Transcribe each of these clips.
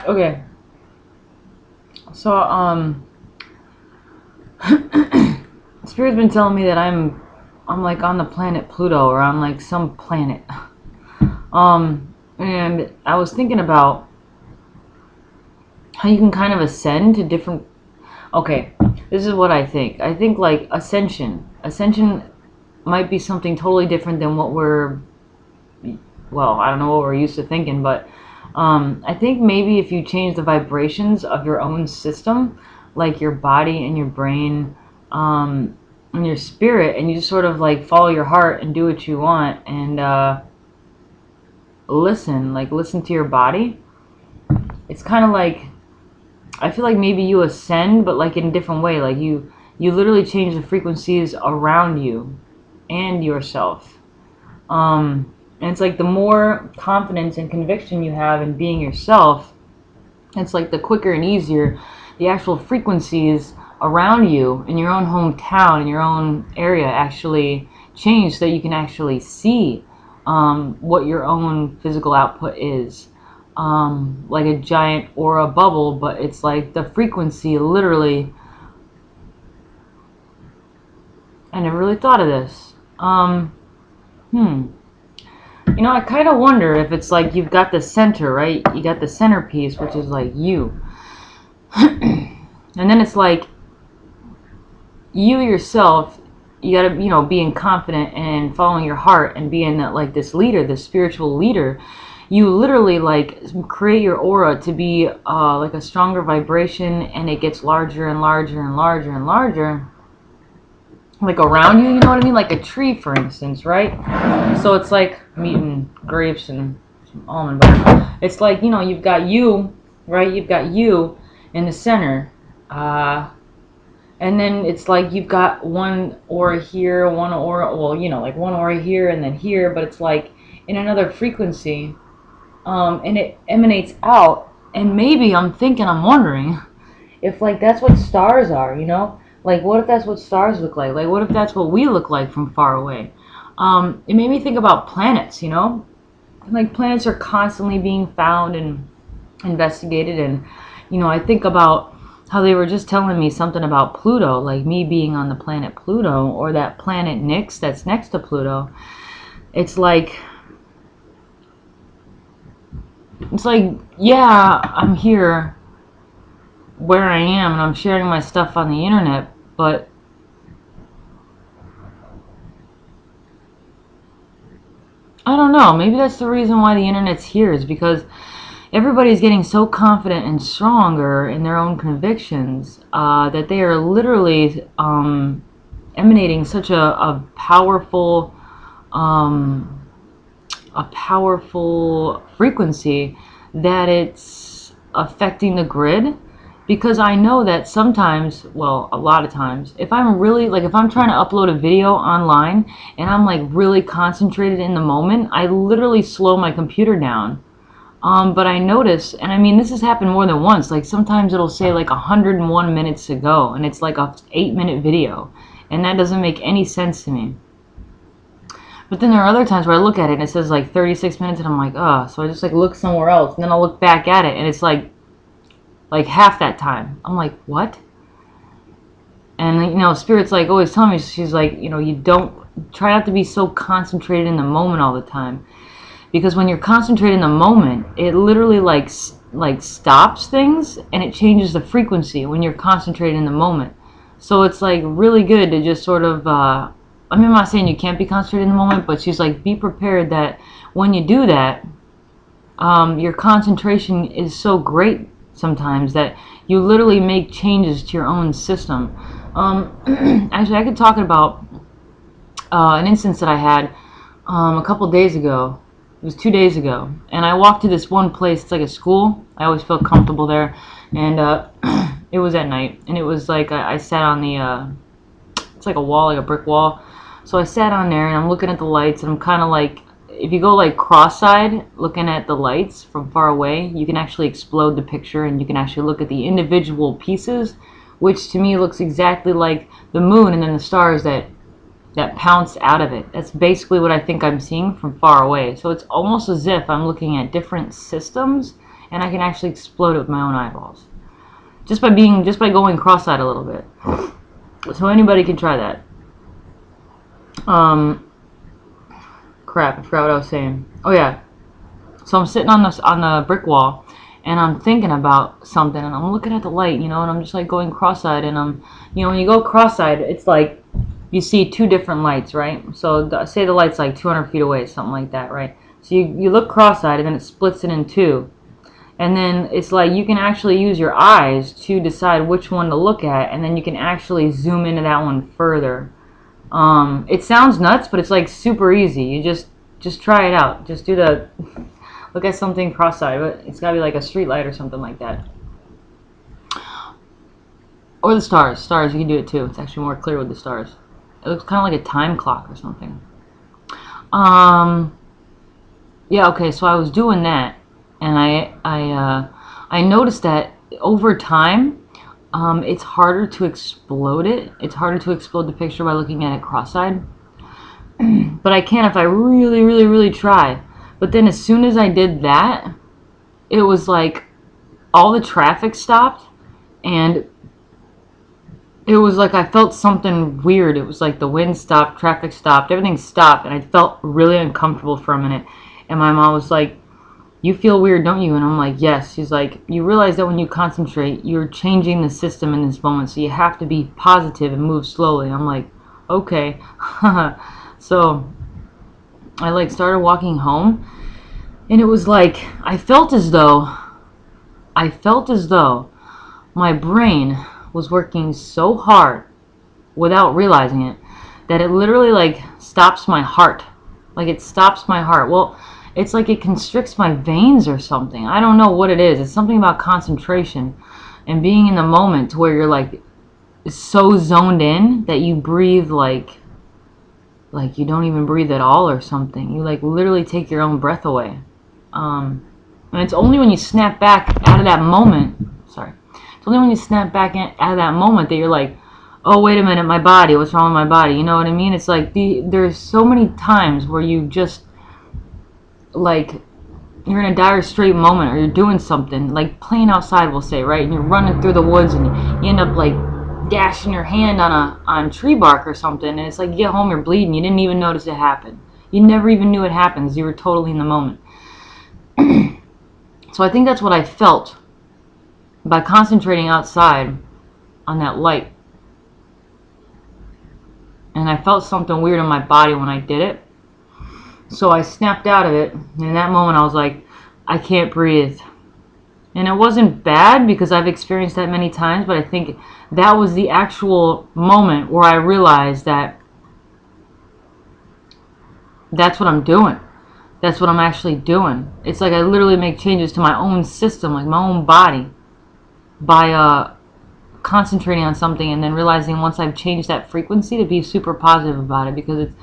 Okay. So, Spirit's been telling me that I'm like on the planet Pluto, or on like some planet. And I was thinking about how you can kind of ascend to different. Okay, this is what I think. I think like ascension might be something totally different than what I don't know what we're used to thinking, but I think maybe if you change the vibrations of your own system, like your body and your brain, and your spirit, and you just sort of like follow your heart and do what you want, and listen to your body. It's kind of like, I feel like maybe you ascend, but like in a different way. Like you literally change the frequencies around you and yourself. And it's like the more confidence and conviction you have in being yourself, it's like the quicker and easier the actual frequencies around you in your own hometown, in your own area, actually change, so that you can actually see what your own physical output is. Like a giant aura bubble, but it's like the frequency literally. I never really thought of this. You know, I kind of wonder if it's like you've got the center, right? You got the centerpiece, which is like you. And then it's like you yourself, you gotta, being confident and following your heart and being like this leader, this spiritual leader. You literally like create your aura to be like a stronger vibration, and it gets larger and larger and larger and larger, like around you, you know what I mean? Like a tree, for instance, right? So it's like I'm eating grapes and some almond butter. It's like, you've got you, right? You've got you in the center. And then it's like you've got one aura here, one aura, well, like one aura here and then here, but it's like in another frequency. And it emanates out. And maybe I'm wondering if like that's what stars are, Like, what if that's what stars look like? Like, what if that's what we look like from far away? It made me think about planets, Like, planets are constantly being found and investigated. And, I think about how they were just telling me something about Pluto, like me being on the planet Pluto, or that planet Nix that's next to Pluto. It's like, yeah, I'm here where I am, and I'm sharing my stuff on the internet, but I don't know. Maybe that's the reason why the internet's here, is because everybody's getting so confident and stronger in their own convictions that they are literally emanating such um, a powerful frequency that it's affecting the grid. Because I know that sometimes, well, a lot of times, if I'm really, like, if I'm trying to upload a video online and I'm like really concentrated in the moment, I literally slow my computer down. But I notice, and I mean, this has happened more than once, like sometimes it'll say like 101 minutes to go, and it's like a 8-minute video, and that doesn't make any sense to me. But then there are other times where I look at it and it says like 36 minutes, and I'm like, oh, so I just like look somewhere else, and then I'll look back at it and it's like half that time. I'm like, what? And Spirit's like always telling me, she's like, you don't try not to be so concentrated in the moment all the time, because when you're concentrated in the moment, it literally like stops things, and it changes the frequency when you're concentrated in the moment. So it's like really good to just sort of I mean, I'm not saying you can't be concentrated in the moment, but she's like, be prepared that when you do that, your concentration is so great sometimes that you literally make changes to your own system. Actually, I could talk about an instance that I had a couple days ago. It was 2 days ago, and I walked to this one place. It's like a school. I always felt comfortable there, and it was at night, and it was like I sat on the. It's like a wall, like a brick wall. So I sat on there, and I'm looking at the lights, and I'm kind of like, if you go like cross-eyed looking at the lights from far away, you can actually explode the picture, and you can actually look at the individual pieces, which to me looks exactly like the moon and then the stars that pounce out of it. That's basically what I think I'm seeing from far away. So it's almost as if I'm looking at different systems and I can actually explode it with my own eyeballs. Just by going cross-eyed a little bit. So anybody can try that. Crap, I forgot what I was saying. Oh yeah. So I'm sitting on the brick wall, and I'm thinking about something, and I'm looking at the light, and I'm just like going cross-eyed, and when you go cross-eyed, it's like you see two different lights, right? So say the light's like 200 feet away, something like that, right? So you look cross-eyed, and then it splits it in two. And then it's like you can actually use your eyes to decide which one to look at, and then you can actually zoom into that one further. It sounds nuts, but it's like super easy. You just try it out. Just do the look at something cross-eyed, but it's gotta be like a street light or something like that. Or the stars. Stars, you can do it too. It's actually more clear with the stars. It looks kind of like a time clock or something. Yeah, okay, so I was doing that, and I noticed that over time, it's harder to explode it. It's harder to explode the picture by looking at it cross-eyed. But I can if I really, really, really try. But then as soon as I did that, it was like all the traffic stopped, and it was like I felt something weird. It was like the wind stopped, traffic stopped, everything stopped, and I felt really uncomfortable for a minute. And my mom was like, "You feel weird, don't you?" And I'm like, "Yes." She's like, "You realize that when you concentrate, you're changing the system in this moment, so you have to be positive and move slowly." I'm like, "Okay." So I like started walking home, and it was like I felt as though my brain was working so hard without realizing it that it literally like stops my heart. Like it stops my heart. Well, it's like it constricts my veins or something. I don't know what it is. It's something about concentration and being in the moment to where you're like so zoned in that you breathe like you don't even breathe at all or something. You like literally take your own breath away. And it's only when you snap back out of that moment. Sorry. It's only when you snap back out of that moment that you're like, oh, wait a minute, my body. What's wrong with my body? You know what I mean? It's like there's so many times where you just like you're in a dire straight moment, or you're doing something like playing outside, we'll say, right? And you're running through the woods, and you end up like gashing your hand on tree bark or something, and it's like you get home, you're bleeding. You didn't even notice it happened. You never even knew it happened because you were totally in the moment. So I think that's what I felt by concentrating outside on that light. And I felt something weird in my body when I did it. So I snapped out of it, and in that moment I was like, I can't breathe. And it wasn't bad because I've experienced that many times, but I think that was the actual moment where I realized that that's what I'm doing. That's what I'm actually doing. It's like I literally make changes to my own system, like my own body, by concentrating on something and then realizing once I've changed that frequency to be super positive about it, because it's,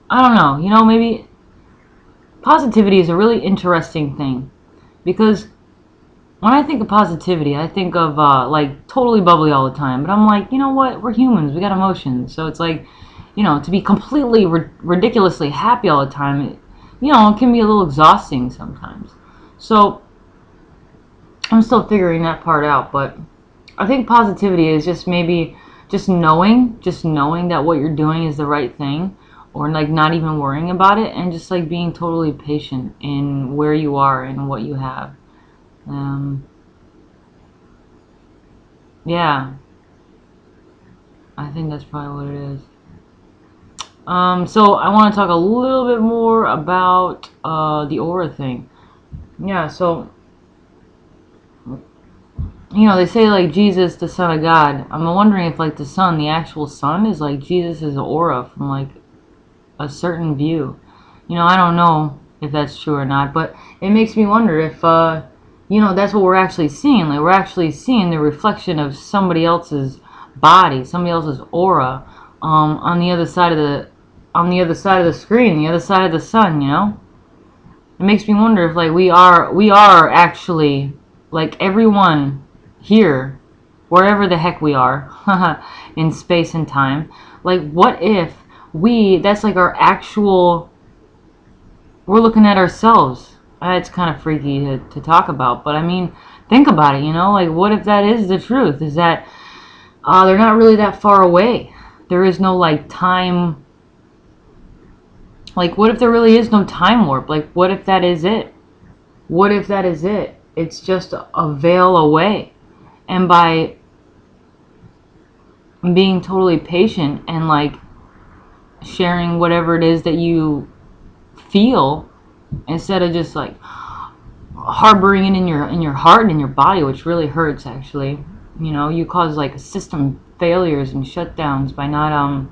I don't know, maybe positivity is a really interesting thing, because when I think of positivity, I think of like totally bubbly all the time, but I'm like, you know what, we're humans, we got emotions, so it's like, to be completely ridiculously happy all the time, it can be a little exhausting sometimes. So I'm still figuring that part out, but I think positivity is just maybe just knowing that what you're doing is the right thing, or like not even worrying about it, and just like being totally patient in where you are and what you have. Yeah, I think that's probably what it is. So I want to talk a little bit more about the aura thing. Yeah, so they say like Jesus, the Son of God. I'm wondering if like the sun, the actual sun, is like Jesus' aura from like a certain view. I don't know if that's true or not, but it makes me wonder if that's what we're actually seeing. Like we're actually seeing the reflection of somebody else's body, somebody else's aura, on the other side of the screen, the other side of the sun. It makes me wonder if like we are actually like everyone here, wherever the heck we are, in space and time. Like what if that's like our actual, we're looking at ourselves. It's kind of freaky to talk about, but I mean, think about it, you know? Like, what if that is the truth? Is that they're not really that far away? There is no, like, time. Like, what if there really is no time warp? Like, what if that is it? What if that is it? It's just a veil away. And by being totally patient and, like, sharing whatever it is that you feel, instead of just, like, harboring it in your heart and in your body, which really hurts, actually. You know, you cause, like, system failures and shutdowns by not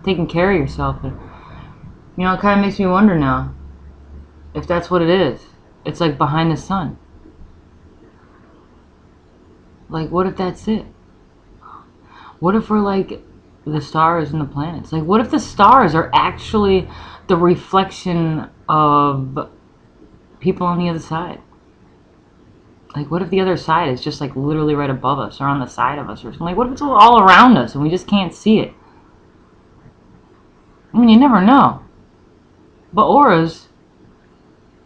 taking care of yourself. And, you know, it kind of makes me wonder now if that's what it is. It's like behind the sun. Like, what if that's it? What if we're like the stars and the planets? Like, what if the stars are actually the reflection of people on the other side? Like, what if the other side is just, like, literally right above us or on the side of us or something? Like, what if it's all around us and we just can't see it? I mean, you never know. But auras,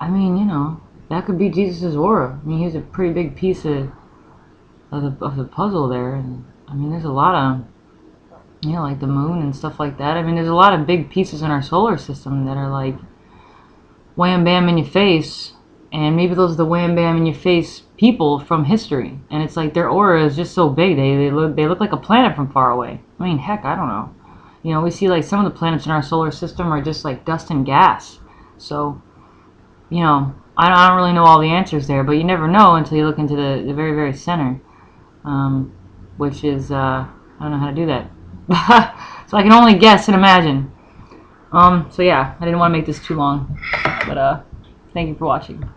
I mean, you know, that could be Jesus' aura. I mean, he's a pretty big piece of the puzzle there. And I mean, there's a lot of, you know, like the moon and stuff like that. I mean, there's a lot of big pieces in our solar system that are like wham bam in your face, and maybe those are the wham bam in your face people from history. And it's like their aura is just so big, they look like a planet from far away. I mean, heck, I don't know. You know, we see like some of the planets in our solar system are just like dust and gas. So, you know, I don't really know all the answers there, but you never know until you look into the very, very center, which is, I don't know how to do that. So I can only guess and imagine. So yeah, I didn't want to make this too long, but thank you for watching.